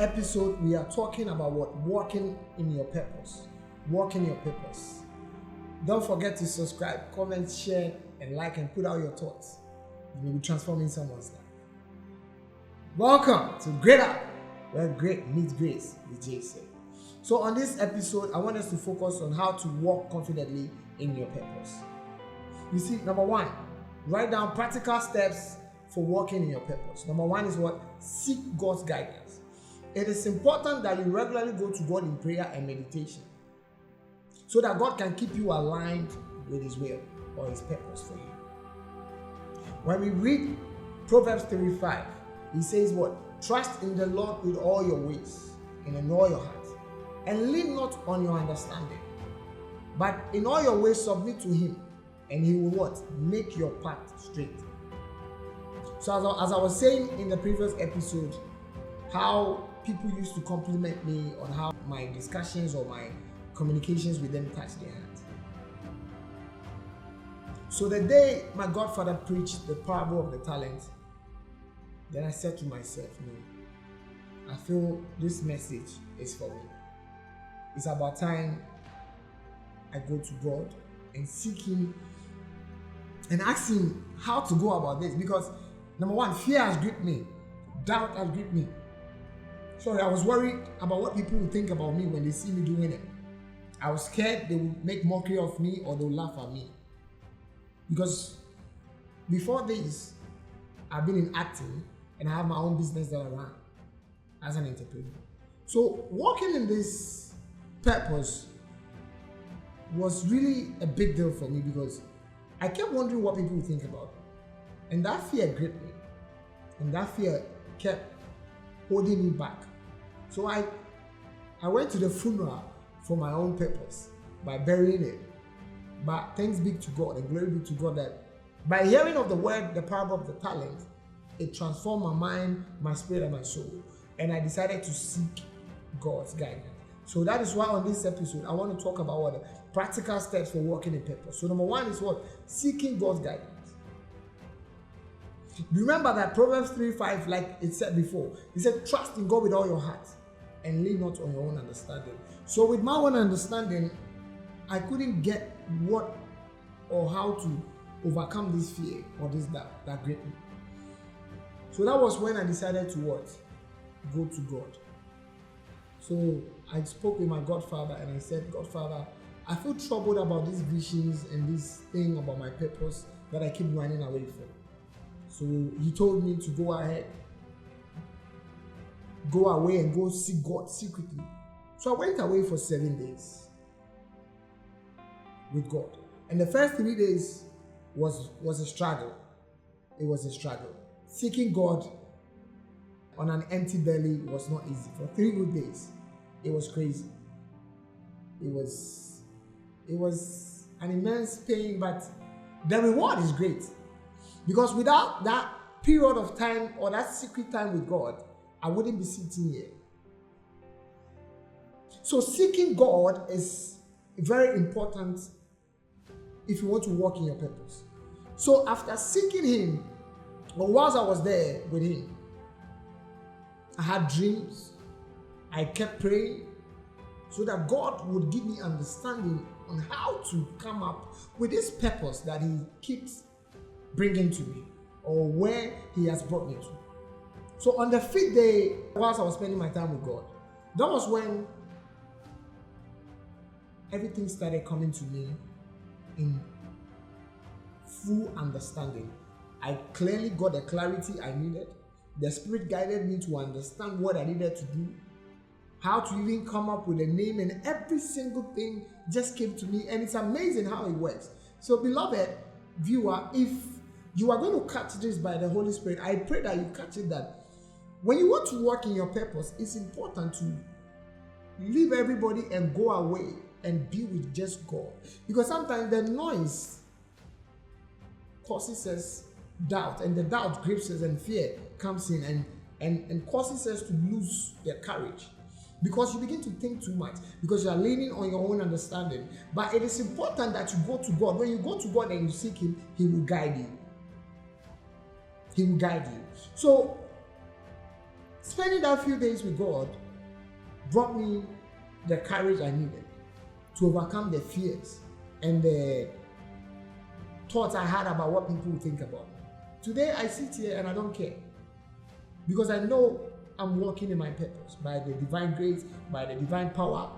episode, we are talking about what? Walking in your purpose. Walk in your purpose. Don't forget to subscribe, comment, share, and like, and put out your thoughts. You will be transforming someone's life. Welcome to Greater, where great meets grace with Jason. So on this episode, I want us to focus on how to walk confidently in your purpose. You see, number one, write down practical steps for walking in your purpose. Number one is what? Seek God's guidance. It is important that you regularly go to God in prayer and meditation so that God can keep you aligned with His will or His purpose for you. When we read Proverbs 3:5, He says what? Trust in the Lord with all your ways and in all your heart, and lean not on your understanding, but in all your ways submit to Him, and He will what? Make your path straight. So as I was saying in the previous episode, how people used to compliment me on how my discussions or my communications with them touch their hands. So the day my godfather preached the parable of the talents, then I said to myself, no, I feel this message is for me. It's about time I go to God and seek Him and ask Him how to go about this, because number one, fear has gripped me, doubt has gripped me. Sorry, I was worried about what people would think about me when they see me doing it. I was scared they would make mockery of me or they would laugh at me. Because before this, I've been in acting and I have my own business that I run as an entrepreneur. So walking in this purpose was really a big deal for me because I kept wondering what people would think about me. And that fear gripped me. And that fear kept holding me back. So I went to the funeral for my own purpose by burying it. But thanks be to God and glory be to God that by hearing of the word, the parable of the talent, it transformed my mind, my spirit, and my soul. And I decided to seek God's guidance. So that is why on this episode, I want to talk about what the practical steps for walking in purpose. So number one is what? Seeking God's guidance. Remember that Proverbs 3:5, like it said before, it said, trust in God with all your heart and lean not on your own understanding. So with my own understanding, I couldn't get what or how to overcome this fear or this doubt that gripped me. So that was when I decided to what? Go to God. So I spoke with my godfather and I said, Godfather, I feel troubled about these visions and this thing about my purpose that I keep running away from. So he told me to go ahead, go away and go see God secretly. So I went away for 7 days with God. And the first 3 days was a struggle. It was a struggle. Seeking God on an empty belly was not easy. For 3 good days, it was crazy. It was an immense pain, but the reward is great. Because without that period of time or that secret time with God, I wouldn't be sitting here. So seeking God is very important if you want to walk in your purpose. So after seeking Him, or whilst I was there with Him, I had dreams. I kept praying so that God would give me understanding on how to come up with this purpose that He keeps bringing to me, or where He has brought me to. So on the 5th day, whilst I was spending my time with God, that was when everything started coming to me in full understanding. I clearly got the clarity I needed. The Spirit guided me to understand what I needed to do, how to even come up with a name, and every single thing just came to me, and it's amazing how it works. So beloved viewer, if you are going to catch this by the Holy Spirit, I pray that you catch it, that when you want to walk in your purpose, it's important to leave everybody and go away and be with just God. Because sometimes the noise causes us doubt, and the doubt grips us, and fear comes in and causes us to lose their courage. Because you begin to think too much, because you are leaning on your own understanding. But it is important that you go to God. When you go to God and you seek Him, He will guide you. He will guide you. So Spending that few days with God brought me the courage I needed to overcome the fears and the thoughts I had about what people would think about me. Today I sit here and I don't care, because I know I'm walking in my purpose by the divine grace, by the divine power.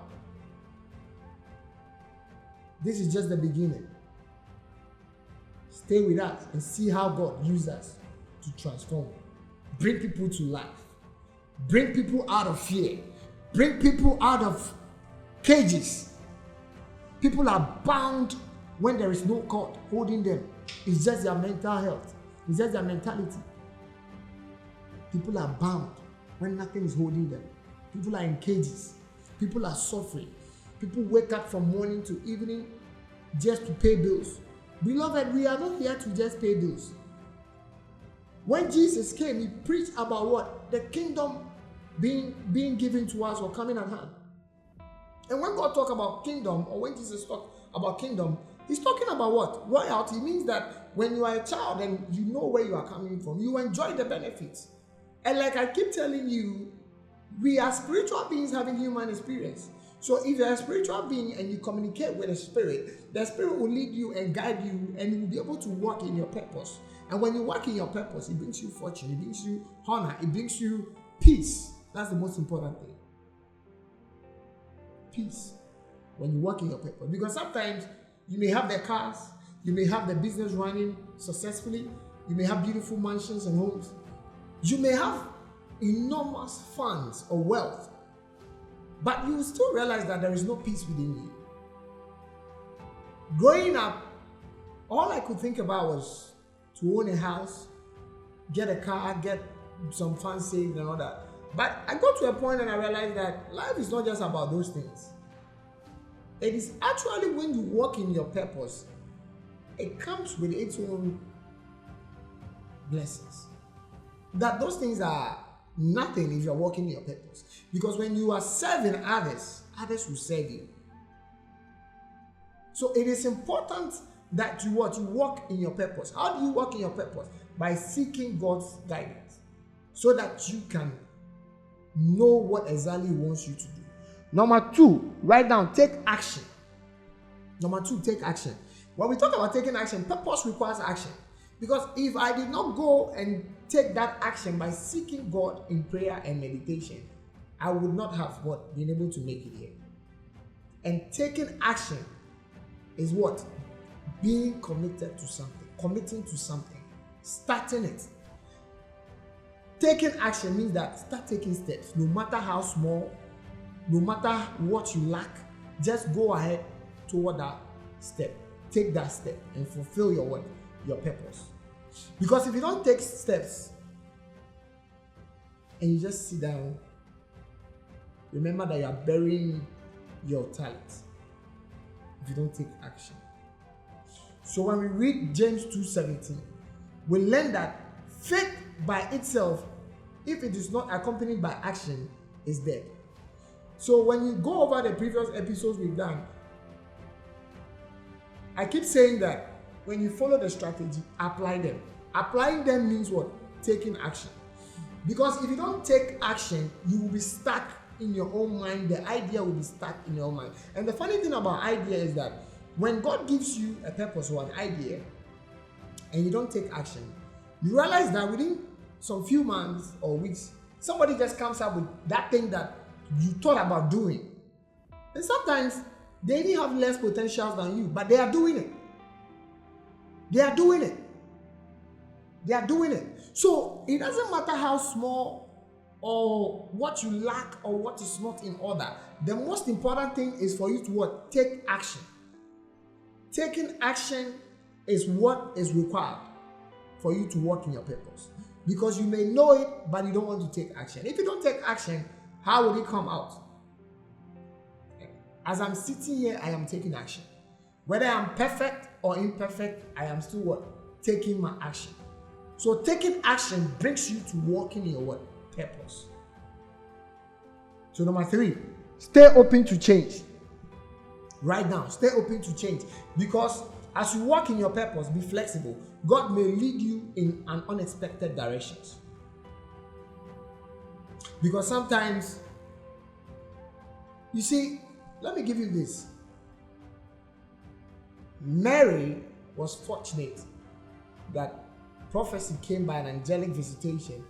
This is just the beginning. Stay with us and see how God uses us to transform, bring people to life, bring people out of fear, bring people out of cages. People are bound when there is no cord holding them. It's just their mental health. It's just their mentality. People are bound when nothing is holding them. People are in cages. People are suffering. People wake up from morning to evening just to pay bills. Beloved, we are not here to just pay bills. When Jesus came, he preached about what? The kingdom being given to us or coming at hand. And when God talks about kingdom, or when Jesus talks about kingdom, he's talking about what? Royalty. Means that when you are a child and you know where you are coming from, you enjoy the benefits. And like I keep telling you, we are spiritual beings having human experience. So if you're a spiritual being and you communicate with the spirit will lead you and guide you, and you will be able to walk in your purpose. And when you walk in your purpose, it brings you fortune, it brings you honor, it brings you peace. That's the most important thing. Peace. When you walk in your purpose. Because sometimes you may have the cars, you may have the business running successfully, you may have beautiful mansions and homes, you may have enormous funds or wealth, but you will still realize that there is no peace within you. Growing up, all I could think about was to own a house, get a car, get some funds saved and all that. But I got to a point and I realized that life is not just about those things. It is actually when you walk in your purpose, it comes with its own blessings. That those things are nothing if you're walking in your purpose. Because when you are serving others, others will serve you. So it is important that you walk in your purpose. How do you walk in your purpose? By seeking God's guidance, so that you can know what exactly He wants you to do. Number 2, write down, take action. Number 2, take action. When we talk about taking action, purpose requires action. Because if I did not go and take that action by seeking God in prayer and meditation, I would not have been able to make it here. And taking action is what? Being committed to something, committing to something, starting it. Taking action means that start taking steps, no matter how small, no matter what you lack, just go ahead toward that step. Take that step and fulfill your purpose. Because if you don't take steps and you just sit down, remember that you are burying your talents if you don't take action. So when we read James 2:17, we learn that faith by itself, if it is not accompanied by action, is dead. So when you go over the previous episodes we've done, I keep saying that when you follow the strategy, apply them. Applying them means what? Taking action. Because if you don't take action, you will be stuck in your own mind. The idea will be stuck in your own mind. And the funny thing about idea is that when God gives you a purpose or an idea and you don't take action, you realize that within some few months or weeks, somebody just comes up with that thing that you thought about doing. And sometimes they even have less potential than you, but they are doing it. They are doing it. They are doing it. So it doesn't matter how small or what you lack or what is not in order. The most important thing is for you to what? Take action. Taking action is what is required for you to walk in your purpose. Because you may know it, but you don't want to take action. If you don't take action, how will it come out? As I'm sitting here, I am taking action. Whether I'm perfect or imperfect, I am still what? Taking my action. So taking action brings you to walking in your what? Purpose. So number 3, stay open to change. Right now, stay open to change. Because as you walk in your purpose, be flexible. God may lead you in an unexpected directions. Because sometimes, you see, let me give you this. Mary was fortunate that prophecy came by an angelic visitation,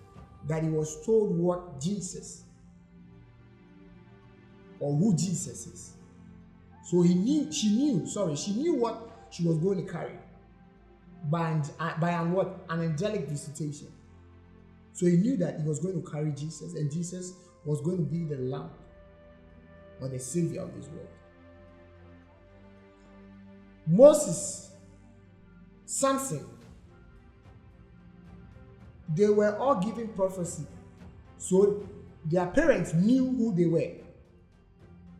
that he was told what Jesus or who Jesus is. So she knew what she was going to carry by an angelic visitation. So he knew that he was going to carry Jesus, and Jesus was going to be the Lamb or the Savior of this world. Moses, Samson, they were all given prophecy. So their parents knew who they were.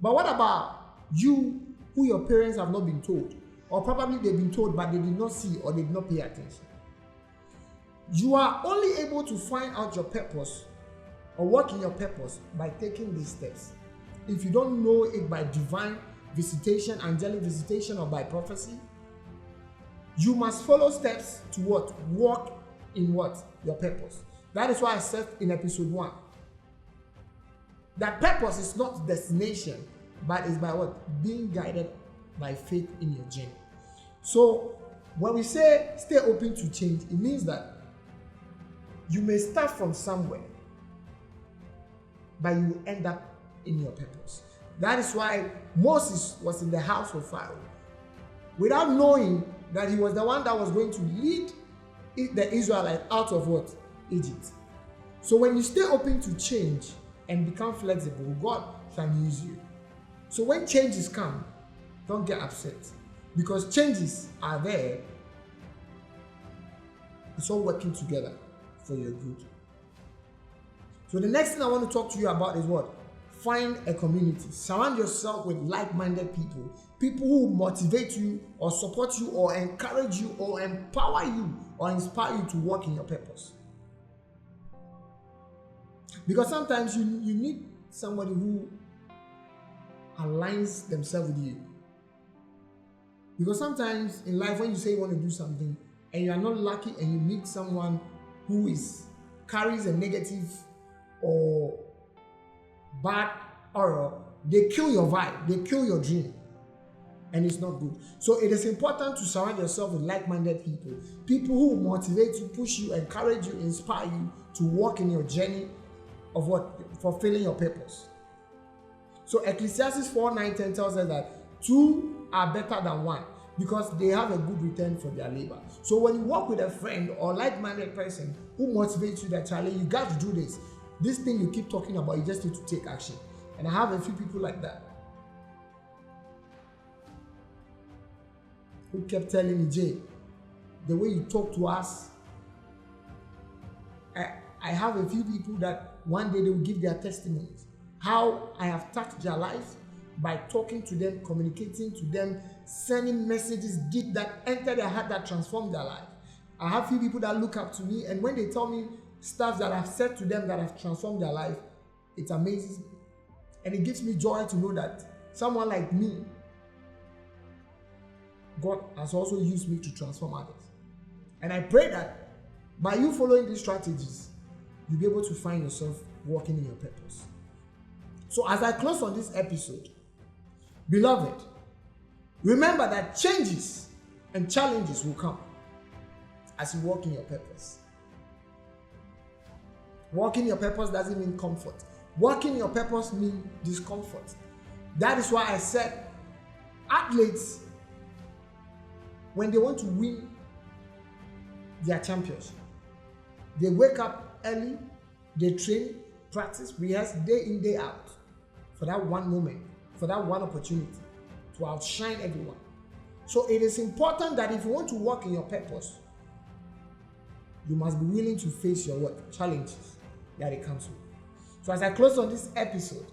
But what about you, who your parents have not been told? Or probably they've been told, but they did not see or they did not pay attention. You are only able to find out your purpose or work in your purpose by taking these steps. If you don't know it by divine visitation, angelic visitation, or by prophecy, you must follow steps to what? Walk in what? Your purpose. That is why I said in episode 1 that purpose is not destination, but is by what? Being guided by faith in your journey. So when we say stay open to change, it means that you may start from somewhere, but you will end up in your purpose. That is why Moses was in the house of Pharaoh without knowing that he was the one that was going to lead the Israelites out of what? Egypt. So when you stay open to change and become flexible, God can use you. So when changes come, don't get upset, because changes are there. It's all working together for your good. So the next thing I want to talk to you about is what? Find a community. Surround yourself with like-minded people. People who motivate you or support you or encourage you or empower you or inspire you to walk in your purpose. Because sometimes you need somebody who aligns themselves with you. Because sometimes in life, when you say you want to do something and you are not lucky and you meet someone who carries a negative or bad aura, they kill your vibe, they kill your dream, and it's not good. So it is important to surround yourself with like-minded people, people who motivate you, push you, encourage you, inspire you to walk in your journey of what? Fulfilling your purpose. So Ecclesiastes 4:9-10 tells us that 2 are better than 1 because they have a good return for their labor. So when you walk with a friend or like-minded person who motivates you, that Charlie, you got to do this. This thing you keep talking about, you just need to take action. And I have a few people like that who kept telling me, Jay, the way you talk to us, I have a few people that one day they will give their testimonies. How I have touched their lives by talking to them, communicating to them, sending messages deep that enter their heart, that transform their life. I have few people that look up to me, and when they tell me stuff that I've said to them that have transformed their life, it amazes me. And it gives me joy to know that someone like me, God has also used me to transform others. And I pray that by you following these strategies, you'll be able to find yourself walking in your purpose. So as I close on this episode, beloved, remember that changes and challenges will come as you walk in your purpose. Walking in your purpose doesn't mean comfort. Walking in your purpose means discomfort. That is why I said athletes, when they want to win their championship, they wake up early, they train, practice, rehearse day in, day out for that one moment, for that one opportunity to outshine everyone. So it is important that if you want to walk in your purpose, you must be willing to face your what? Challenges that it comes with. So as I close on this episode,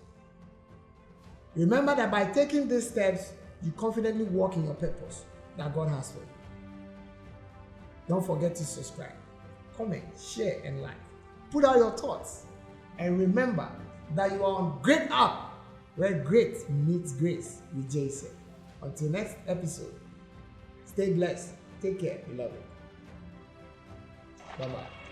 remember that by taking these steps, you confidently walk in your purpose that God has for you. Don't forget to subscribe, comment, share, and like. Put out your thoughts. And remember that you are on Great Up, where great meets grace with Jason. Until next episode, stay blessed. Take care, beloved. Bye-bye.